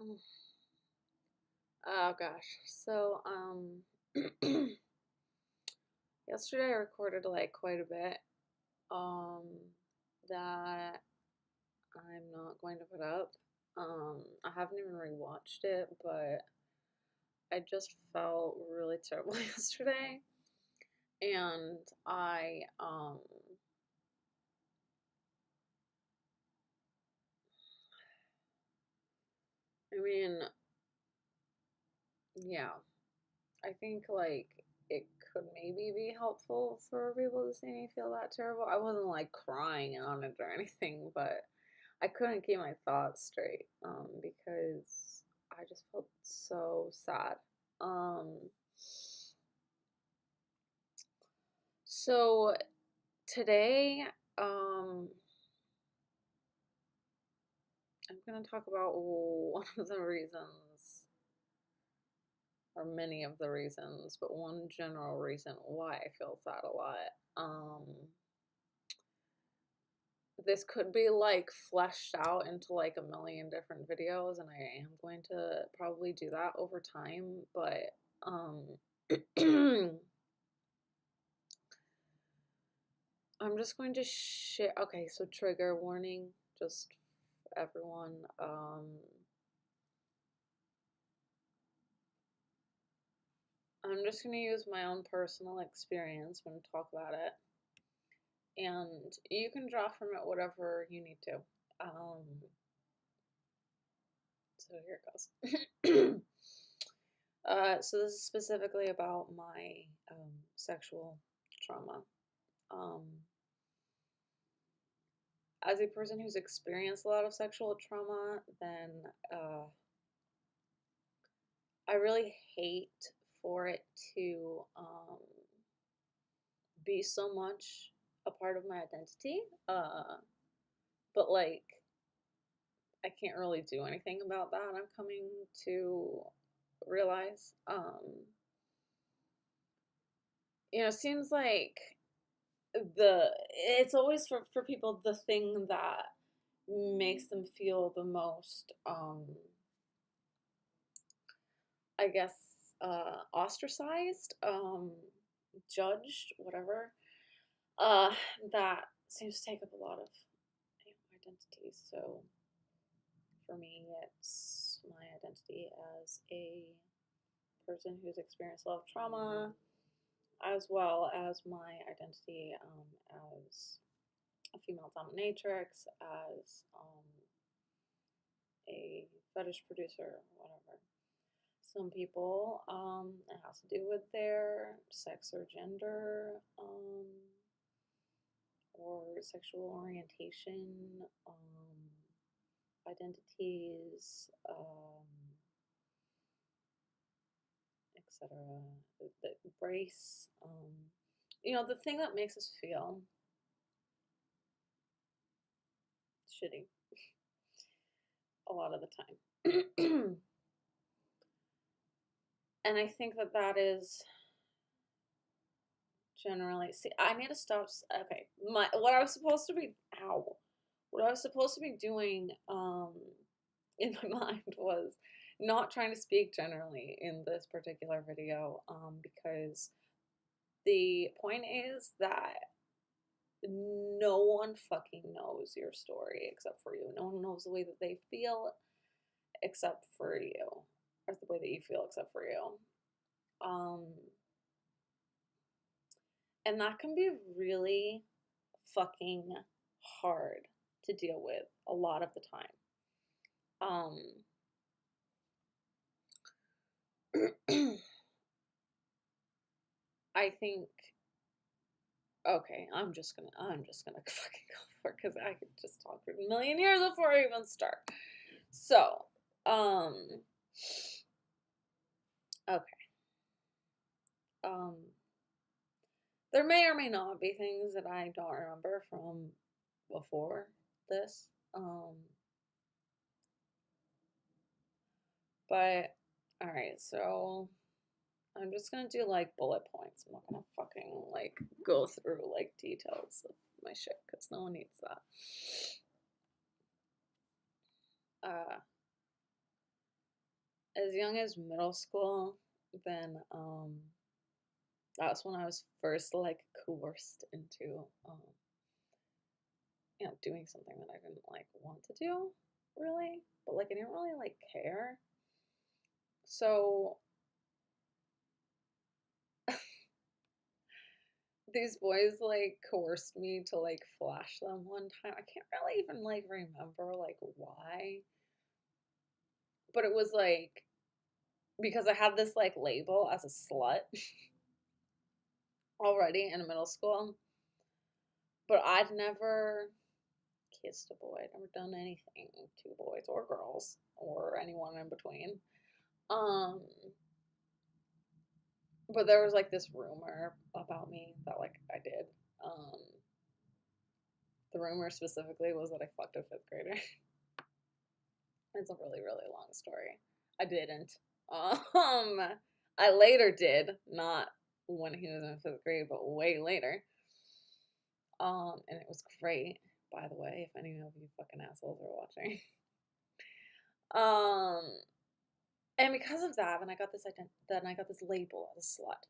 Mm. Oh gosh. So, yesterday I recorded like quite a bit, um, that I'm not going to put up. I haven't even rewatched it, but I just felt really terrible yesterday, and I mean, yeah, I think like it could maybe be helpful for people to see me feel that terrible. I wasn't like crying on it or anything, but I couldn't keep my thoughts straight because I just felt so sad. Um, so today, um, I'm going to talk about one of the reasons, or many of the reasons, but one general reason why I feel sad a lot. This could be like fleshed out into like a million different videos, and I am going to probably do that over time, but um I'm just going to share. Okay, so trigger warning, just for everyone. I'm just going to use my own personal experience when I talk about it, and you can draw from it whatever you need to. Um, so here it goes. So this is specifically about my sexual trauma. Um, as a person who's experienced a lot of sexual trauma, then I really hate for it to be so much a part of my identity. But like, I can't really do anything about that. I'm coming to realize. It seems like it's always for people the thing that makes them feel the most I guess ostracized, judged, whatever. uh that seems to take up a lot of identities. So for me, it's my identity as a person who's experienced a lot of trauma, as well as my identity as a female dominatrix, as a fetish producer, whatever. Some people, it has to do with their sex or gender, or sexual orientation, identities, etc. The race, the thing that makes us feel shitty a lot of the time. And I think that is generally, see, I need to stop. Okay, what I was supposed to be, what I was supposed to be doing, in my mind was not trying to speak generally in this particular video, because the point is that no one fucking knows your story except for you. No one knows the way that they feel except for you, or the way that you feel except for you. Um, and that can be really fucking hard to deal with a lot of the time. I think, okay, I'm just gonna fucking go for it because I could just talk for a million years before I even start. So, um, okay, um, there may or may not be things that I don't remember from before this, but all right, so I'm just gonna do like bullet points. I'm not gonna fucking like go through like details of my shit because no one needs that. Uh, as young as middle school, then that's when I was first like coerced into doing something that I didn't like want to do, really. But like I didn't really like care. So these boys like coerced me to like flash them one time. I can't really even like remember like why, but it was like because I had this like label as a slut already in middle school, but I'd never kissed a boy. I'd never done anything to boys or girls or anyone in between. Um, but there was like this rumor about me that like I did. Um, the rumor specifically was that I fucked a fifth grader. It's a really, really long story. I didn't. Um, I later did, not when he was in fifth grade, but way later. And it was great, by the way, if any of you fucking assholes are watching. Um, and because of that, then I got this label as a slut.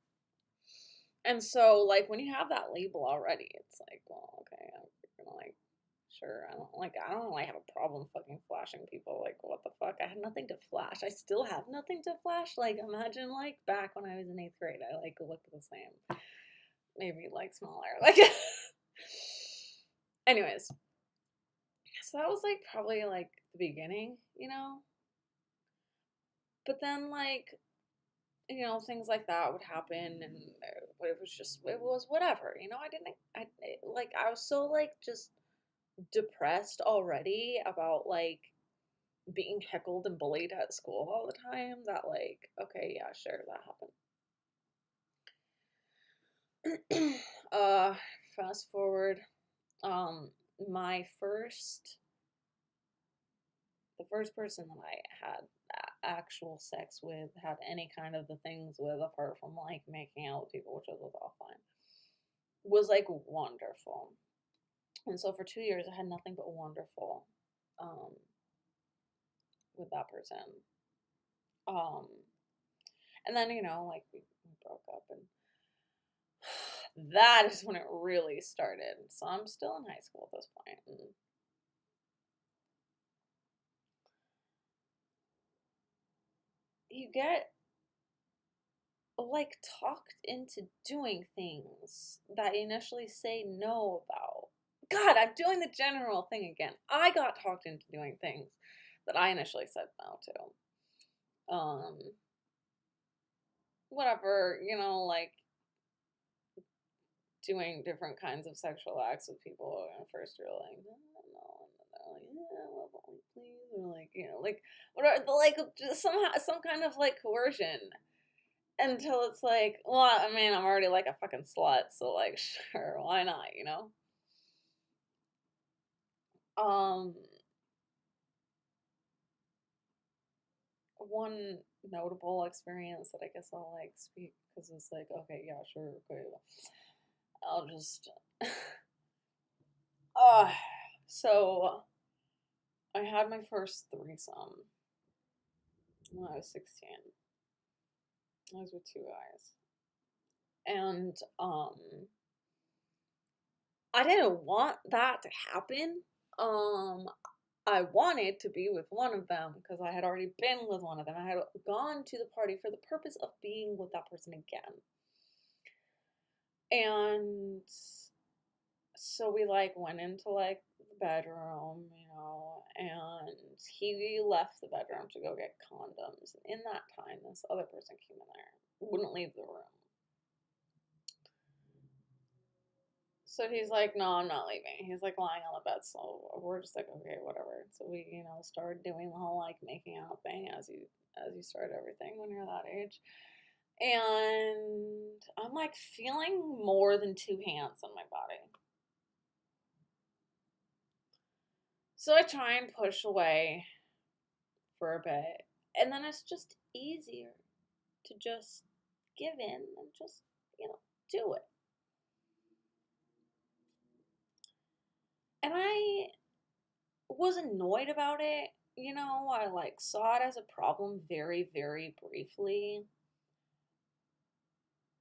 And so, like, when you have that label already, it's like, well, okay, I'm gonna like, sure, I don't like have a problem fucking flashing people. Like, what the fuck? I had nothing to flash. I still have nothing to flash. Like, imagine like back when I was in 8th grade, I like looked the same, maybe like smaller. Like, anyways, so that was like probably like the beginning, you know. But then like things like that would happen, and it was whatever, I was so like just depressed already about like being heckled and bullied at school all the time that like, okay, yeah, sure, that happened. Fast forward, um, my first, the first person that I had actual sex with, had any kind of the things with, apart from like making out with people, which was all fine, was like wonderful. And so for 2 years, I had nothing but wonderful um, with that person. Um, and then, like we broke up, and that is when it really started. So I'm still in high school at this point. And you get like talked into doing things that you initially say no about. God, I'm doing the general thing again. I got talked into doing things that I initially said no to. Whatever, like doing different kinds of sexual acts with people. And at first you're like, no, like, yeah, well, please, or like, like whatever, like just somehow some kind of like coercion, until it's like, well, I mean, I'm already like a fucking slut, so like, sure, why not? Um, one notable experience that I guess I'll like speak, because it's like, okay, yeah, sure, okay, I'll just, uh, so I had my first threesome when I was 16. I was with two guys. And I didn't want that to happen. Um I wanted to be with one of them because I had already been with one of them. I had gone to the party for the purpose of being with that person again. And so we like went into like the bedroom, and he left the bedroom to go get condoms. And in that time, this other person came in there, wouldn't leave the room. So he's like, no, I'm not leaving. He's like lying on the bed, so we're just like, okay, whatever. So we, started doing the whole like making out thing as you start everything when you're that age. And I'm like feeling more than two hands on my body. So I try and push away for a bit. And then it's just easier to just give in and just, do it. And I was annoyed about it, I like saw it as a problem very, very briefly.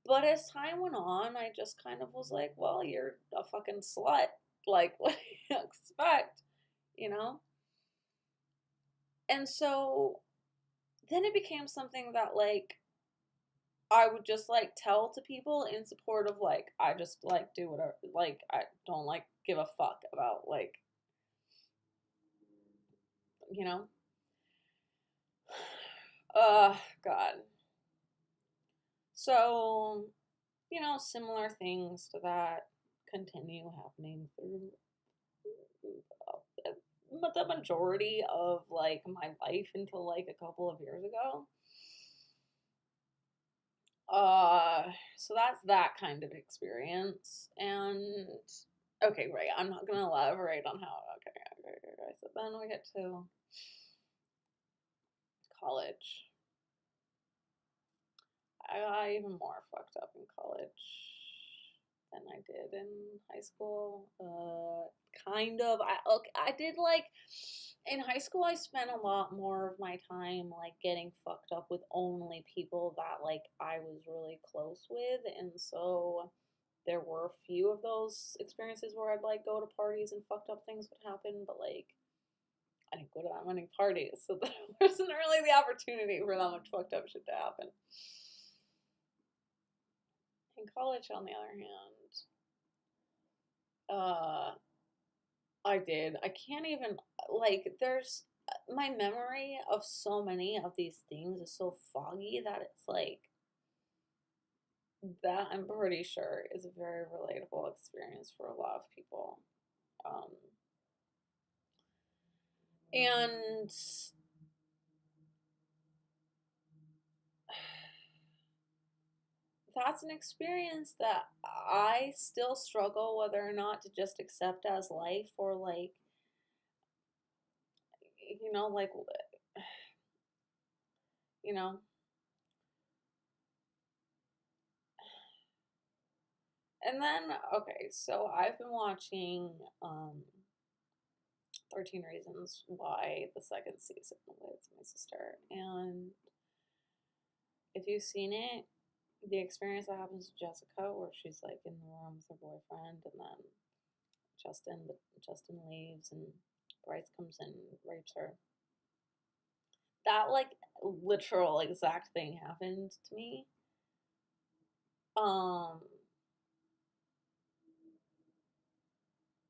But as time went on, I just kind of was like, well, you're a fucking slut. Like, what do you expect? You know? And so then it became something that, like, I would just, like, tell to people in support of, like, I just, like, do whatever. Like, I don't, like, give a fuck about, like, you know? God. So, similar things to that continue happening through the majority of like my life until like a couple of years ago. So that's that kind of experience. And okay, right. I'm not gonna elaborate on how. Okay. So then we get to college. I got even more fucked up in college than I did in high school. Kind of. I did like in high school. I spent a lot more of my time like getting fucked up with only people that like I was really close with, and so there were a few of those experiences where I'd like go to parties and fucked up things would happen, but like I didn't go to that many parties, so there wasn't really the opportunity for that much fucked up shit to happen. In college, on the other hand, uh, I did. I can't even, like, there's, my memory of so many of these things is so foggy that it's like, that I'm pretty sure is a very relatable experience for a lot of people. Um, and that's an experience that I still struggle whether or not to just accept as life or like, like, you know, and then, okay, so I've been watching 13 Reasons Why, the second season with my sister. And if you've seen it, the experience that happens to Jessica, where she's like in the room with her boyfriend, and then Justin leaves, and Bryce comes in and rapes her. That like literal exact thing happened to me. Um,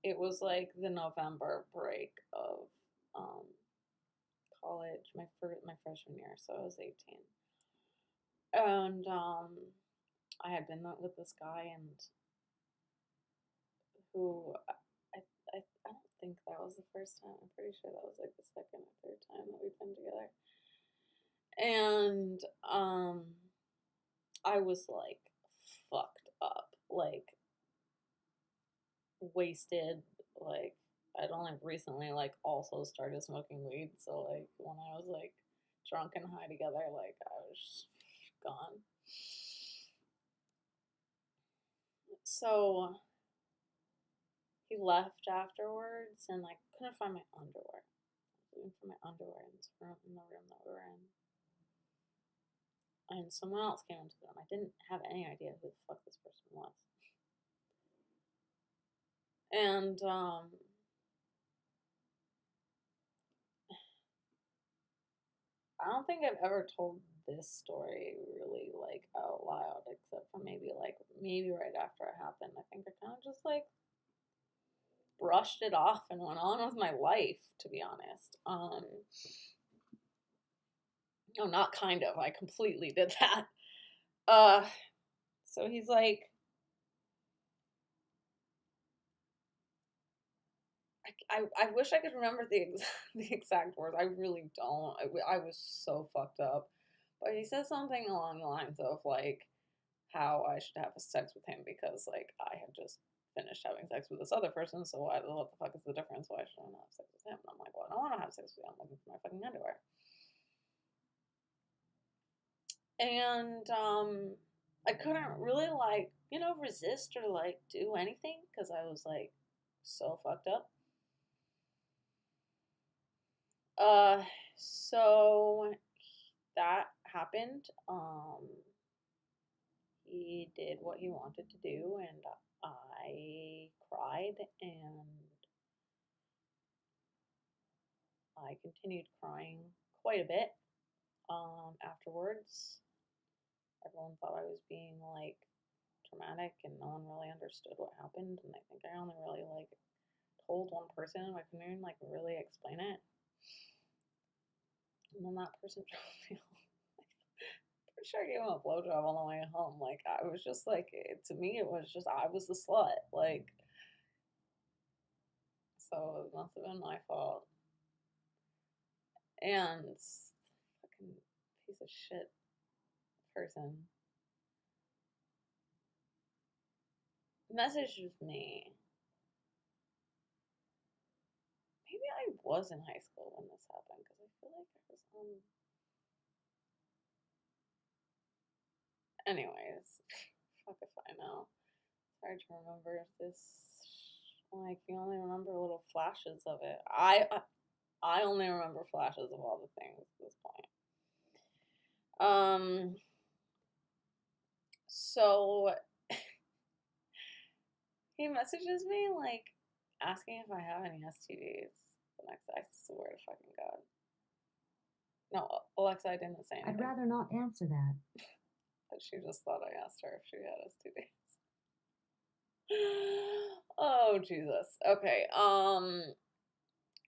it was like the November break of um college, my freshman year, so I was 18. And I had been with this guy, and who I, I don't think that was the first time. I'm pretty sure that was like the second or third time that we've been together. And I was like fucked up, like wasted, like I'd only recently like also started smoking weed, so like when I was like drunk and high together, like I was gone. So he left afterwards, and I couldn't find my underwear. I was looking for my underwear in the room that we were in. And someone else came into the room. I didn't have any idea who the fuck this person was. And I don't think I've ever told this story really like out loud, except for maybe right after it happened. I think I kind of just like brushed it off and went on with my life, to be honest. No, not kind of. I completely did that. Uh, so he's like, I wish I could remember the exact words. I really don't. I was so fucked up. But he said something along the lines of like how I should have sex with him because like I had just finished having sex with this other person. So what the fuck is the difference? Why should I not have sex with him? And I'm like, well, I don't want to have sex with you. I'm looking for my fucking underwear. And I couldn't really like resist or like do anything because I was like so fucked up. Uh, so that happened. He did what he wanted to do, and I cried, and I continued crying quite a bit. Afterwards, everyone thought I was being like traumatic, and no one really understood what happened. And I think I only really like told one person, and I couldn't even like really explain it. And then that person drove me home. Pretty sure I gave him a blowjob on the way home. Like I was just like, to me, it was just I was the slut. Like, so it must have been my fault. And fucking piece of shit person messaged me. Maybe I was in high school when this happened because I feel like I was on. Anyways, fuck if I know. It's hard to remember this. Like you only remember little flashes of it. I only remember flashes of all the things at this point. So he messages me like asking if I have any STDs. The next, I swear to fucking God. No, Alexa, I didn't say anything. I'd rather not answer that. But she just thought I asked her if she had STDs. Oh Jesus. Okay.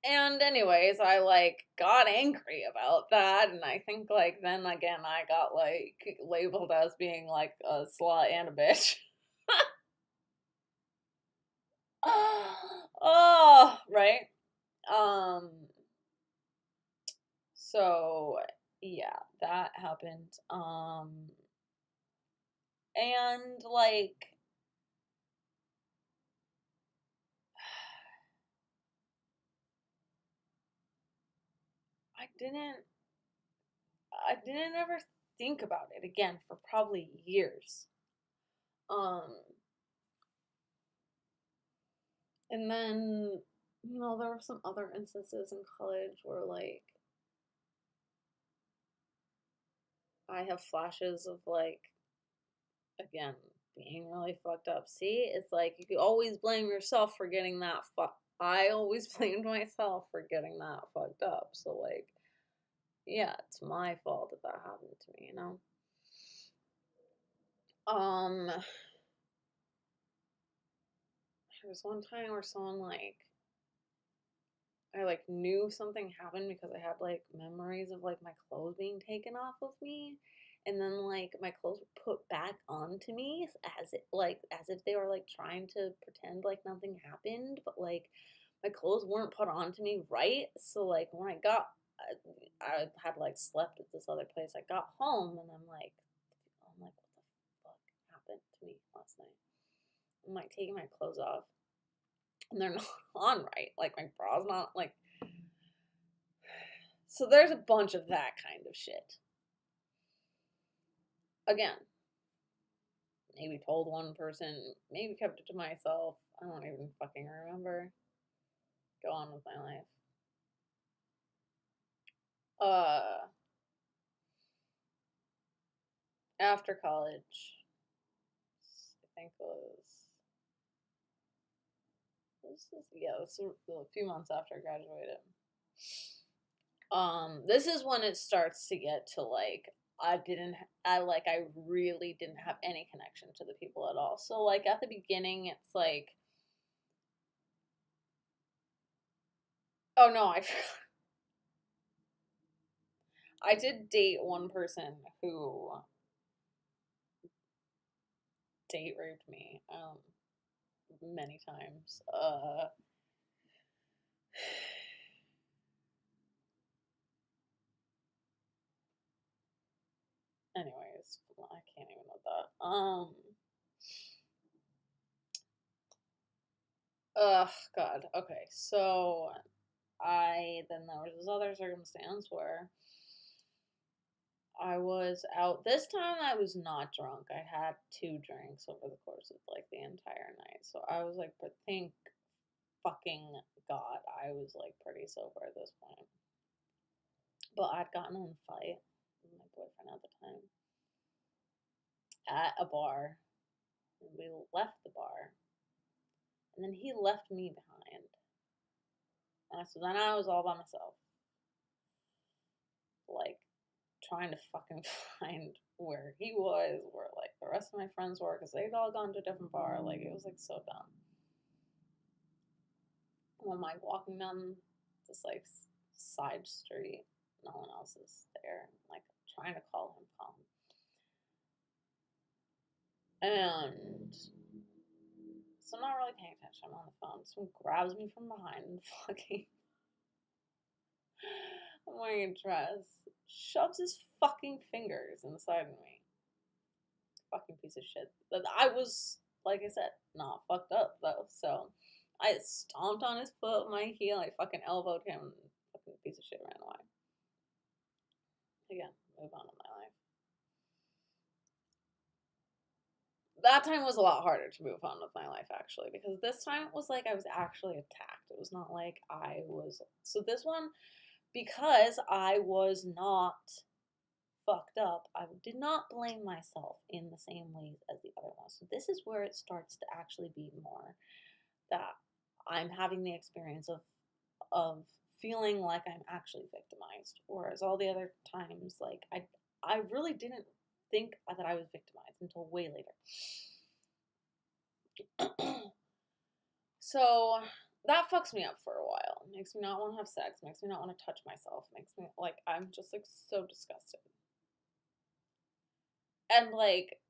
And anyways, I like got angry about that, and I think like then again I got like labeled as being like a slut and a bitch. Oh, right. Um so yeah, that happened. And like I didn't I didn't ever think about it again for probably years. Um and then there were some other instances in college where like I have flashes of like again being really fucked up. See, it's like you could always blame yourself for getting that I always blamed myself for getting that fucked up. So like yeah, it's my fault that that happened to me, Um there was one time where someone like I like knew something happened because I had like memories of like my clothes being taken off of me, and then like my clothes were put back onto me as if they were like trying to pretend like nothing happened, but like my clothes weren't put onto me right. So like when I had like slept at this other place. I got home and I'm like, what the fuck happened to me last night? I'm like taking my clothes off and they're not on right. Like my bra's not like. So there's a bunch of that kind of shit. Again, maybe told one person, maybe kept it to myself. I don't even fucking remember. Go on with my life. Uh, After college, I think this was a few months after I graduated. This is when it starts to get to like I really didn't have any connection to the people at all. So like at the beginning it's like oh no, I did date one person who date raped me many times. Anyways, I can't even with that. Ugh, God. Okay, so then there was this other circumstance where I was out. This time I was not drunk. I had 2 drinks over the course of like the entire night. So I was like, but thank fucking God I was like pretty sober at this point. But I'd gotten in a fight with my boyfriend at the time at a bar. And we left the bar. And then he left me behind. And so then I was all by myself. Like, trying to fucking find where he was, where, like, the rest of my friends were, because they'd all gone to a different bar. Like, it was, like, so dumb. I'm, like, walking down this, like, side street. No one else is there. Like, trying to call him. And so I'm not really paying attention. I'm on the phone. Someone grabs me from behind and fucking, I'm wearing a dress, shoves his fucking fingers inside of me. Fucking piece of shit. But I was, like I said, not fucked up though. So I stomped on his foot with my heel. I fucking elbowed him. And fucking piece of shit ran away. Again, move on with my life. That time was a lot harder to move on with my life, actually, because this time it was like I was actually attacked. It was not like I was. So this one, because I was not fucked up, I did not blame myself in the same ways as the other one. So this is where it starts to actually be more that I'm having the experience of feeling like I'm actually victimized, whereas all the other times, like I really didn't think that I was victimized until way later. So that fucks me up for a while. Makes me not want to have sex, makes me not want to touch myself, makes me like I'm just like so disgusted. And like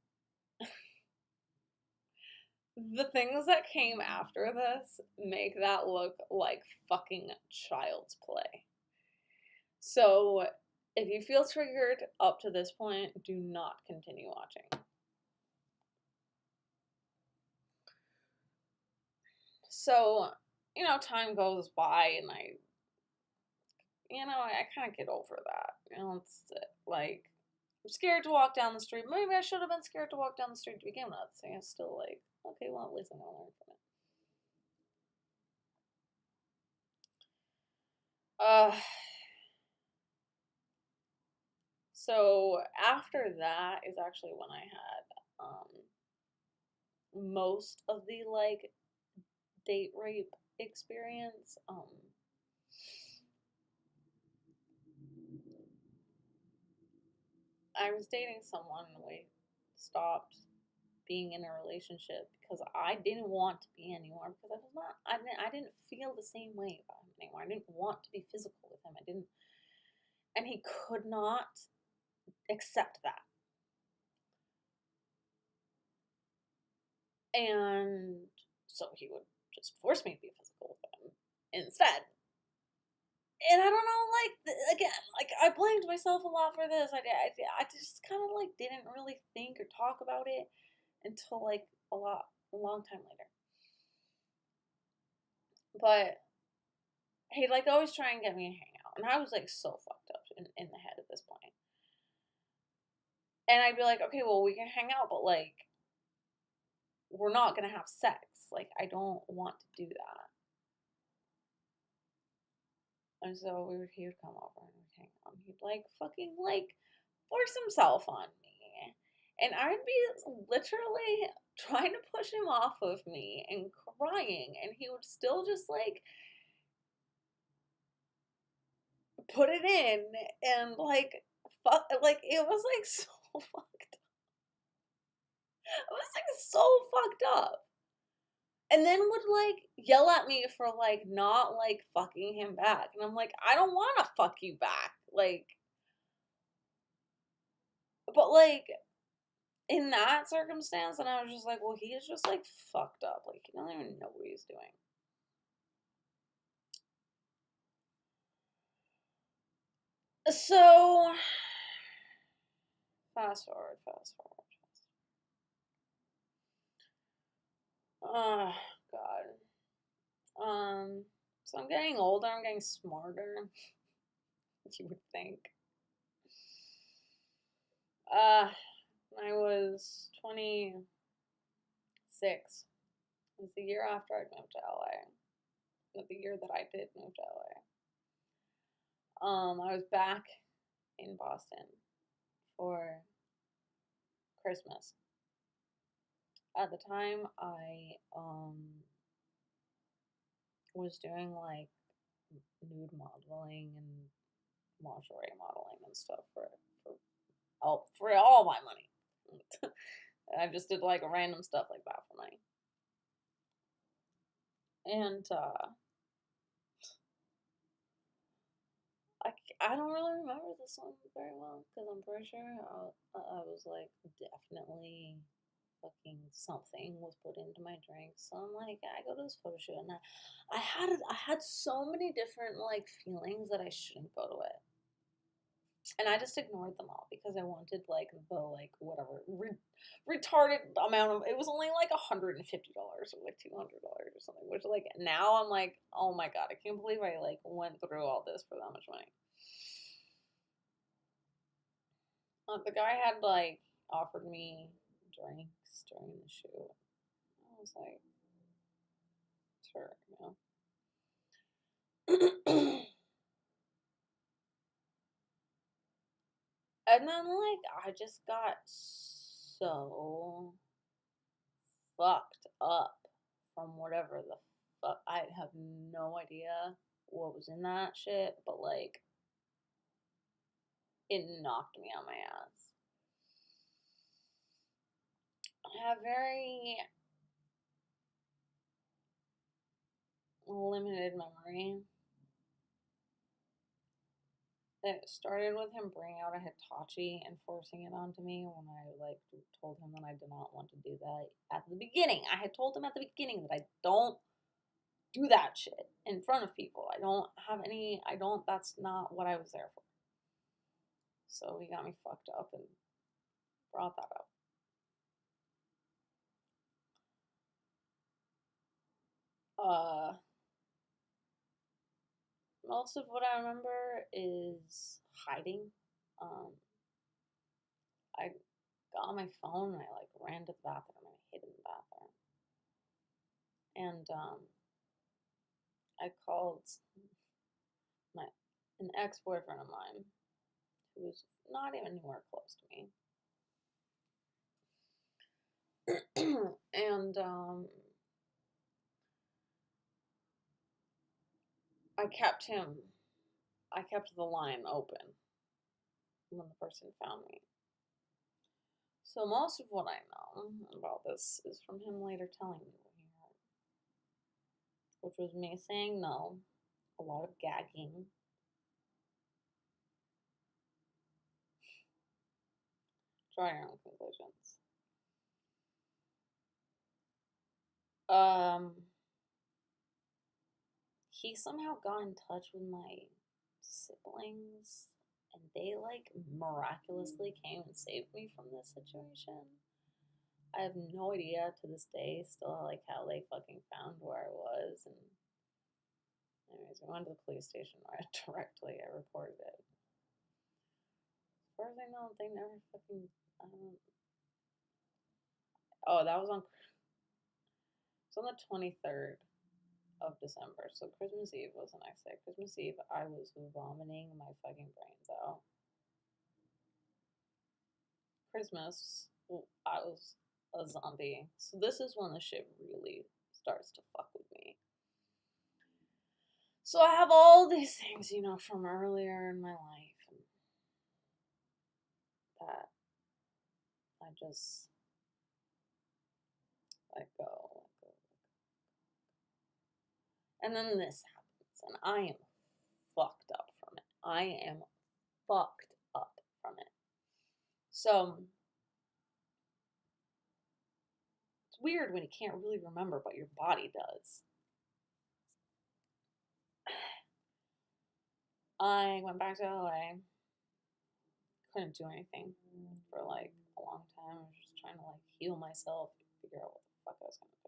the things that came after this make that look like fucking child's play. So if you feel triggered up to this point, do not continue watching. So, time goes by and I kind of get over that. It's like, I'm scared to walk down the street. Maybe I should have been scared to walk down the street to begin with. So I'm still like, okay, well, at least I'm going to learn from it. So after that is actually when I had most of the like date rape experience. I was dating someone and we stopped being in a relationship because I didn't want to be anymore because I didn't feel the same way about him anymore. I didn't want to be physical with him. And he could not accept that. And so he would just force me to be physical with him instead. And I don't know, like, again, like, I blamed myself a lot for this. I just kind of, like, didn't really think or talk about it until, like, a long time later. But he'd, like, always try and get me to hang out. And I was, like, so fucked up in the head at this point. And I'd be like, okay, well, we can hang out, but, like, we're not gonna have sex. Like, I don't want to do that. And so he would come over and we'd hang out. And he'd, like, fucking, like, force himself on me. And I'd be literally trying to push him off of me and crying. And he would still just, like, put it in and, like, like, it was, like, so fucked up. It was, like, so fucked up. And then would, like, yell at me for, like, not, like, fucking him back. And I'm like, I don't want to fuck you back. Like, but, like, in that circumstance, and I was just like, well, he is just, like, fucked up. Like, he doesn't even know what he's doing. So, fast forward. Oh, God. So I'm getting older, I'm getting smarter, you would think. I was 26. It was the year after I moved to LA. The year that I did move to LA. I was back in Boston for Christmas. At the time, I was doing like nude modeling and lingerie modeling and stuff for all my money. I just did like random stuff like that for money. And I don't really remember this one very well because I'm pretty sure I was like definitely fucking something was put into my drink. So I'm like, I go to this photo shoot and I had so many different like feelings that I shouldn't go to it. And I just ignored them all because I wanted like the like whatever retarded amount of it was only like $150 or like $200 or something, which like now I'm like, oh my god, I can't believe I like went through all this for that much money. The guy had like offered me drinks during the shoot. I was like, sure, And then like I just got so fucked up from whatever the fuck. I have no idea what was in that shit, but like it knocked me on my ass. I have very limited memory. It started with him bringing out a Hitachi and forcing it onto me when I like told him that I did not want to do that at the beginning. I had told him at the beginning that I don't do that shit in front of people. I don't have any. I don't. That's not what I was there for. So he got me fucked up and brought that up. Uh, Most of what I remember is hiding. Um, I got on my phone and I like ran to the bathroom and I hid in the bathroom. And I called my an ex boyfriend of mine who was not even anywhere close to me. And I kept him. I kept the line open when the person found me. So most of what I know about this is from him later telling me what he heard, which was me saying no, a lot of gagging. Draw your own conclusions. Um, he somehow got in touch with my siblings, and they like miraculously came and saved me from this situation. I have no idea to this day still like how they fucking found where I was. And anyways, we went to the police station right directly. I reported it. As far as I know, they never fucking. Oh, that was on. It's on the 23rd of December. So Christmas Eve was the next day. Christmas Eve, I was vomiting my fucking brains out. Christmas, I was a zombie. So this is when the shit really starts to fuck with me. So I have all these things, from earlier in my life and that I just let go. And then this happens, and I am fucked up from it. I am fucked up from it. So it's weird when you can't really remember what your body does. I went back to LA. Couldn't do anything for like a long time. I was just trying to like heal myself, figure out what the fuck I was gonna do.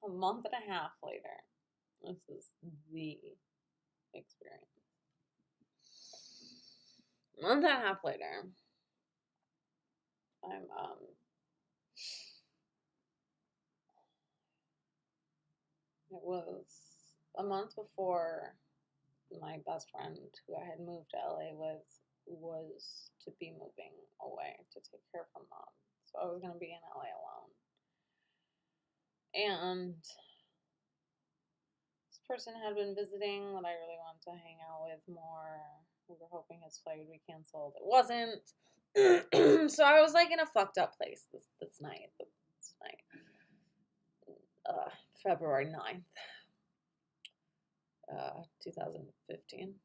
A month and a half later, this is the experience. A month and a half later, I'm it was a month before my best friend, who I had moved to LA with, was to be moving away to take care of her mom. So I was going to be in LA alone. And this person had been visiting that I really wanted to hang out with more. We were hoping his flight would be canceled. It wasn't. So I was like in a fucked up place this night. February 9th, 2015.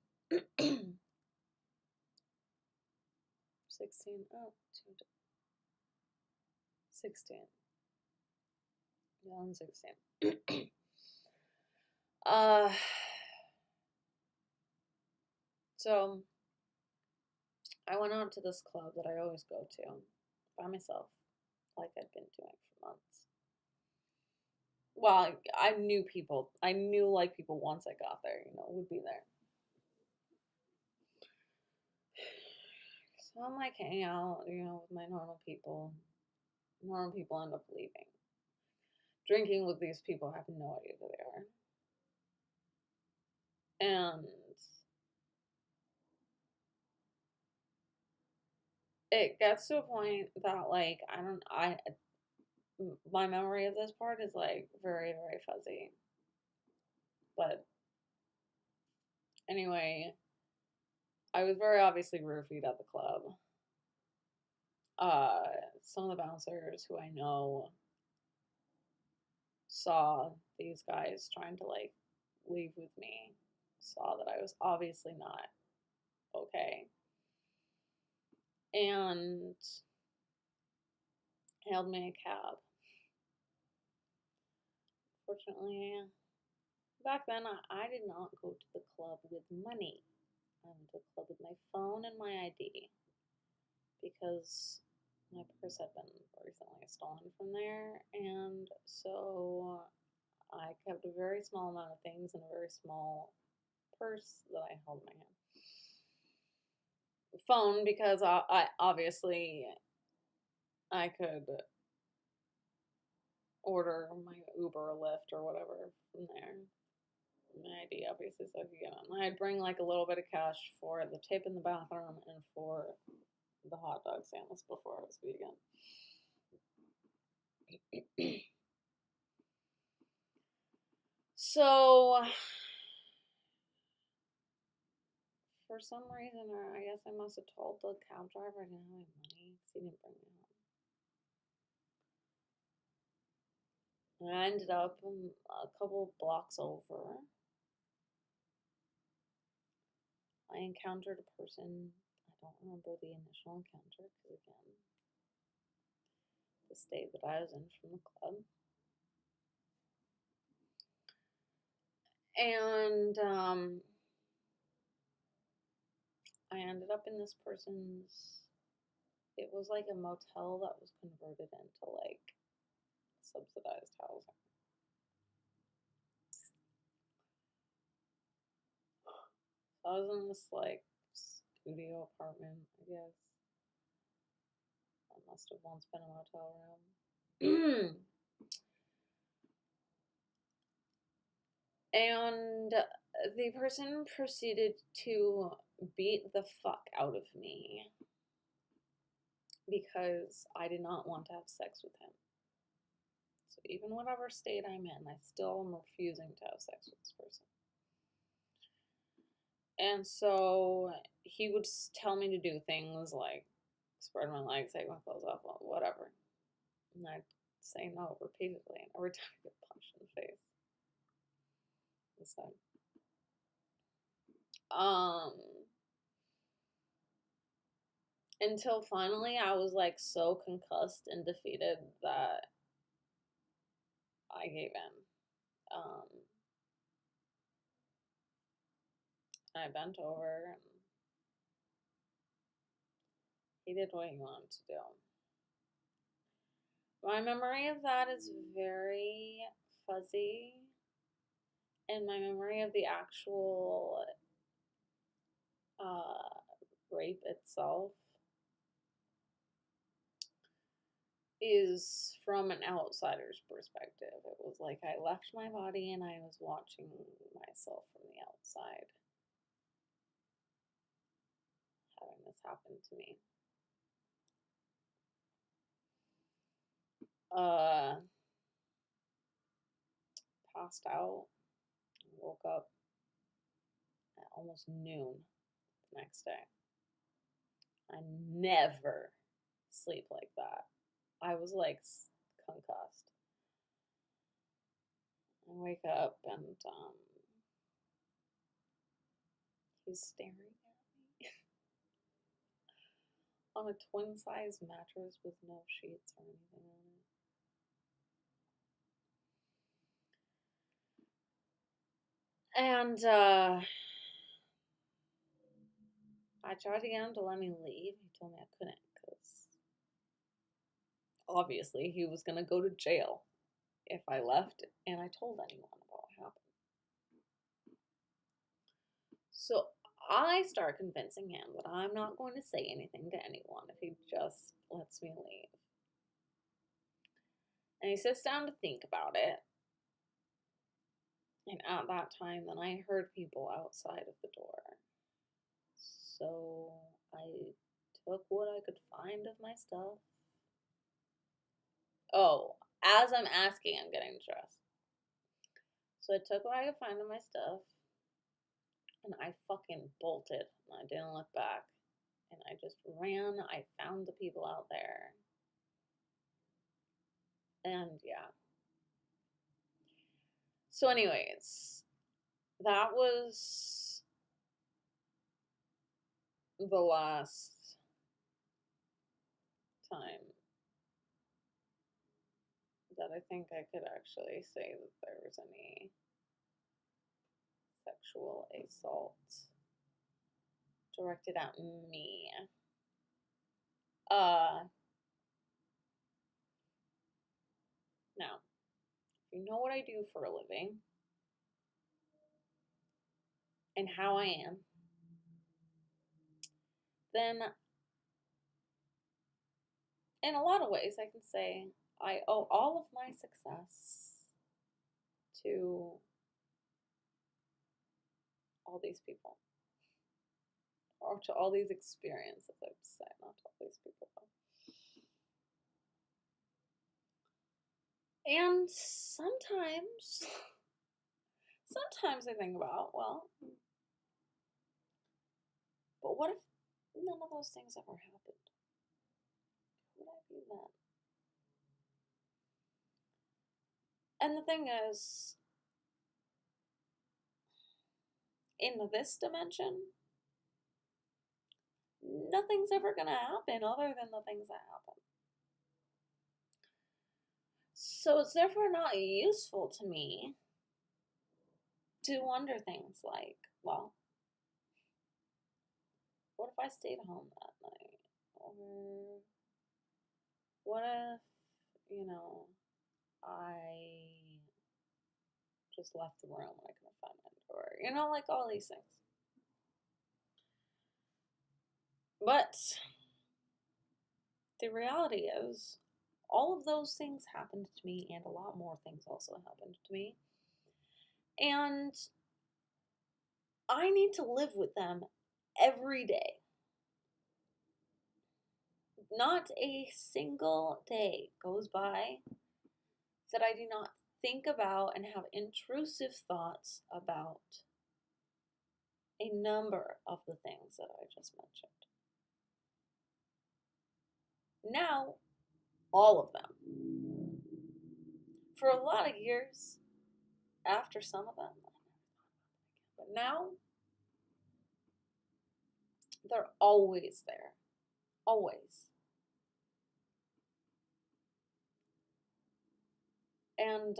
16. Oh, 16. 2016. uh, so I went out to this club that I always go to by myself, like I'd been doing for months. Well, I knew people. I knew like people once I got there, would be there. So I'm like hanging out, with my normal people. Normal people end up leaving. Drinking with these people, I have no idea who they are. And it gets to a point that like my memory of this part is like very, very fuzzy. But anyway, I was very obviously roofied at the club. Some of the bouncers who I know saw these guys trying to like leave with me, saw that I was obviously not okay, and hailed me a cab. Fortunately, back then I did not go to the club with money. I went to the club with my phone and my ID because my purse had been recently stolen from there, and so I kept a very small amount of things in a very small purse that I held in my hand. Phone, because I obviously I could order my Uber or Lyft or whatever from there. My ID obviously, so I could get on. I'd bring like a little bit of cash for the tip in the bathroom and for the hot dog sandwich before I was vegan. So for some reason, or I guess I must have told the cab driver I didn't have any money because he didn't bring me home. And I ended up a couple blocks over. I encountered a person. I don't remember the initial encounter because, again, the state that I was in from the club. And I ended up in this person's. It was like a motel that was converted into like subsidized housing. So I was in this like studio apartment, I guess. That must have once been a motel room. And the person proceeded to beat the fuck out of me because I did not want to have sex with him. So even whatever state I'm in, I still am refusing to have sex with this person. And so he would tell me to do things like spread my legs, take my clothes off, whatever. And I'd say no repeatedly, and every time I get punched in the face. So, until finally I was like so concussed and defeated that I gave in. I bent over and he did what he wanted to do. My memory of that is very fuzzy, and my memory of the actual rape itself is from an outsider's perspective. It was like I left my body and I was watching myself from the outside having this happen to me. Passed out, woke up at almost noon the next day. I never sleep like that. I was like concussed. I wake up and he's staring at me on a twin size mattress with no sheets or anything on it. And I tried to get him to let me leave. He told me I couldn't because obviously he was going to go to jail if I left and I told anyone about what happened. So I start convincing him that I'm not going to say anything to anyone if he just lets me leave. And he sits down to think about it. And at that time, then I heard people outside of the door. So I took what I could find of my stuff. Oh, as I'm asking, I'm getting dressed. So I took what I could find of my stuff. And I fucking bolted. And I didn't look back. And I just ran. I found the people out there. And yeah. So anyways, that was the last time that I think I could actually say that there was any sexual assault directed at me. Now, if you know what I do for a living and how I am, then in a lot of ways I can say I owe all of my success to all these people. Or to all these experiences, I would say, not to all these people though. And sometimes I think about, well, but what if none of those things ever happened? Who would I be then? And the thing is, in this dimension, nothing's ever going to happen other than the things that happen. So it's therefore not useful to me to wonder things like, well, what if I stayed home that night? Or what if, I just left the room and I couldn't find my door? Like all these things. But the reality is, all of those things happened to me, and a lot more things also happened to me. And I need to live with them every day. Not a single day goes by that I do not think about and have intrusive thoughts about a number of the things that I just mentioned. Now, all of them. For a lot of years, after some of them, but now, they're always there. Always. And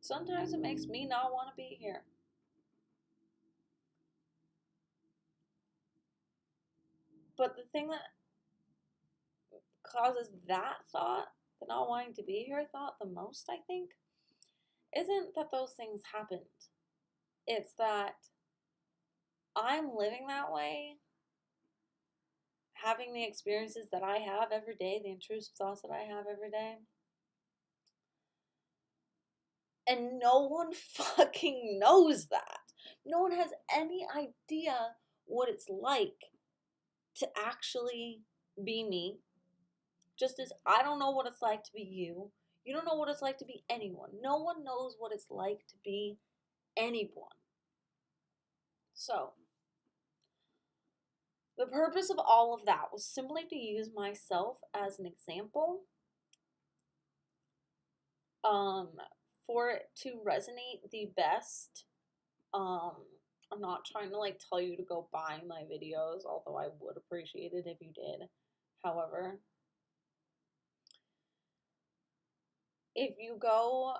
sometimes it makes me not want to be here. But the thing that causes that thought, the not wanting to be here thought, the most, I think, isn't that those things happened. It's that I'm living that way having the experiences that I have every day, the intrusive thoughts that I have every day. And no one fucking knows that. No one has any idea what it's like to actually be me. Just as I don't know what it's like to be you. You don't know what it's like to be anyone. No one knows what it's like to be anyone. So, the purpose of all of that was simply to use myself as an example, um, for it to resonate the best. I'm not trying to like tell you to go buy my videos, although I would appreciate it if you did. However, if you go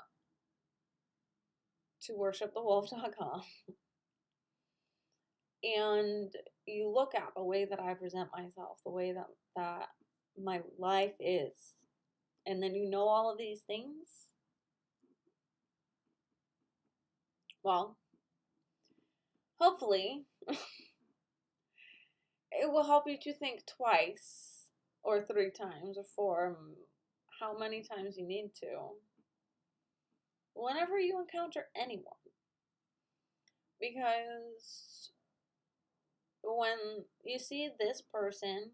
to worshipthewolf.com and you look at the way that I present myself, the way that my life is, and then you know all of these things, well, hopefully it will help you to think twice or 3 times or 4, how many times you need to, whenever you encounter anyone. Because when you see this person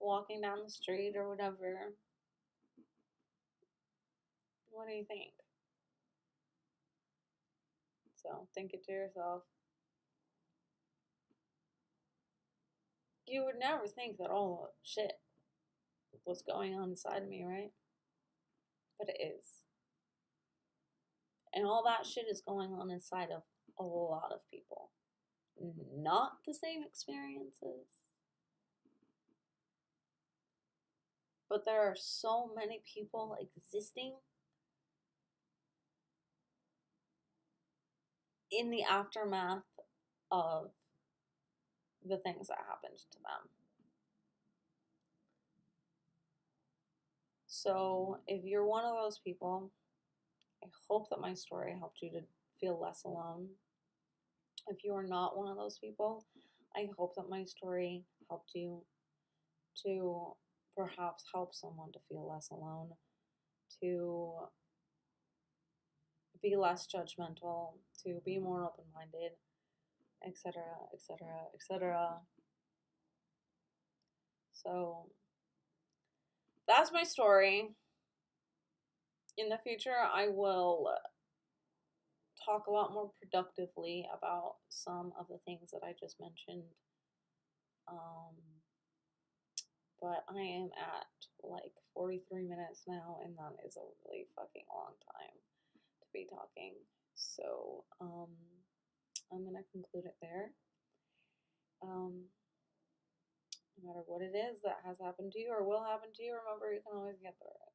walking down the street or whatever, what do you think? So think it to yourself. You would never think that all the shit was going on inside of me, right? But it is. And all that shit is going on inside of a lot of people. Not the same experiences. But there are so many people existing in the aftermath of the things that happened to them. So if you're one of those people, I hope that my story helped you to feel less alone. If you are not one of those people, I hope that my story helped you to perhaps help someone to feel less alone, to be less judgmental, to be more open-minded, etc., etc., etc. So that's my story. In the future, I will talk a lot more productively about some of the things that I just mentioned. Um, but I am at like 43 minutes now, and that is a really fucking long time to be talking. So, I'm gonna conclude it there. No matter what it is that has happened to you or will happen to you, remember you can always get through it.